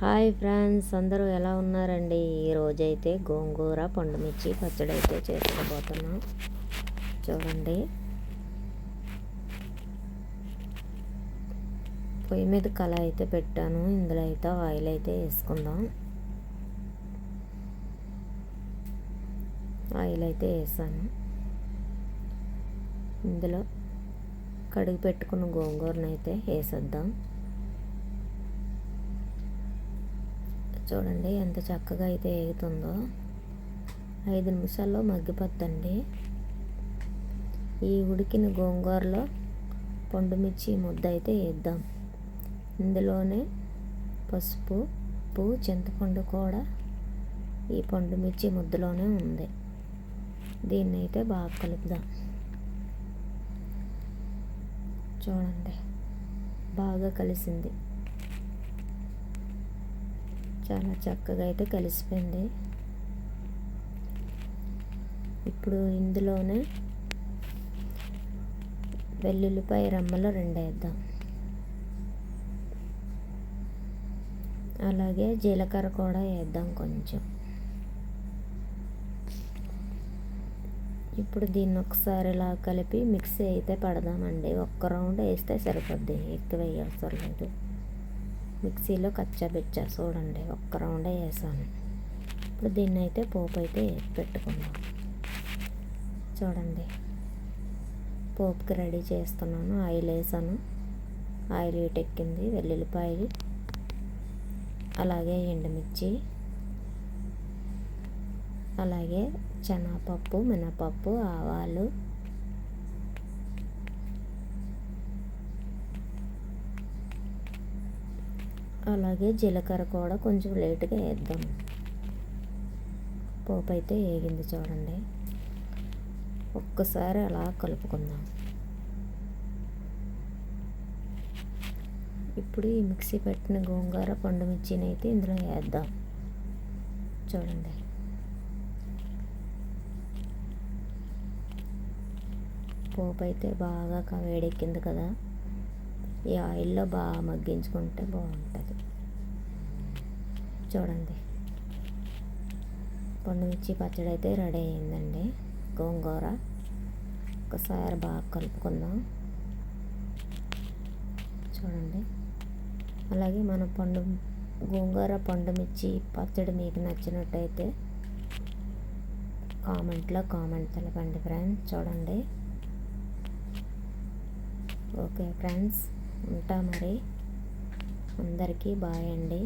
Hi friends, అందరూ ఎలా ఉన్నారండి? ఈరోజైతే గోంగూర పండుమిర్చి పచ్చడి అయితే చేసుకోబోతున్నాం. చూడండి, పొయ్యి మీద కళాయి అయితే పెట్టాను. ఇందులో అయితే ఆయిల్ అయితే వేసుకుందాం. ఆయిల్ అయితే వేసాను. ఇందులో కడిగి పెట్టుకున్న గోంగూరను అయితే వేసేద్దాం. చూడండి ఎంత చక్కగా అయితే వేగుతుందో. 5 నిమిషాల్లో మగ్గిపోద్దండి. ఈ ఉడికిన గోంగూరలో పండుమిర్చి ముద్ద అయితే వేద్దాం. ఇందులోనే పసుపు, ఉప్పు, చింతపండు కూడా ఈ పండుమిర్చి ముద్దలోనే ఉంది. దీన్ని అయితే బాగా కలుపుదాం. చూడండి, బాగా కలిసింది. చాలా చక్కగా అయితే కలిసిపోయింది. ఇప్పుడు ఇందులోనే వెల్లుల్లిపాయ రెమ్మలు 2 వేద్దాం. అలాగే జీలకర్ర కూడా వేద్దాం కొంచెం. ఇప్పుడు దీన్ని ఒకసారి ఇలా కలిపి మిక్సీ అయితే పడదామండి. ఒక్క రౌండ్ వేస్తే సరిపోద్ది, ఎక్కువ వేయవసరం లేదు. మిక్సీలో కచ్చాబిచ్చా చూడండి, ఒక్క రౌండే వేసాను. ఇప్పుడు దీన్ని అయితే పోపు అయితే పెట్టుకుందాం. చూడండి, పోపుకి రెడీ చేస్తున్నాను. ఆయిల్ వేసాను. ఆయిల్ ఎక్కింది. వెల్లుల్లిపాయలు, అలాగే ఎండుమిర్చి, అలాగే శనగపప్పు, మినపప్పు, ఆవాలు, అలాగే జీలకర్ర కూడా కొంచెం లేటుగా వేద్దాం. పోపు అయితే వేగింది. చూడండి, ఒక్కసారి అలా కలుపుకుందాం. ఇప్పుడు ఈ మిక్సీ పెట్టిన గోంగూర పండుమిర్చిని అయితే ఇందులో వేద్దాం. చూడండి, పోపు అయితే బాగా వేడెక్కింది కదా. ఈ ఆయిల్లో బాగా మగ్గించుకుంటే బాగుంటుంది. చూడండి, పండుమిర్చి పచ్చడి అయితే రెడీ అయిందండి. గోంగూర ఒకసారి బాగా కలుపుకుందాం. చూడండి, అలాగే మన గోంగూర పండుమిర్చి పచ్చడి మీకు నచ్చినట్టయితే కామెంట్ తెలపండి ఫ్రెండ్స్. చూడండి, ఓకే ఫ్రెండ్స్, ఉంటా మరి. అందరికీ బాయ్ అండి.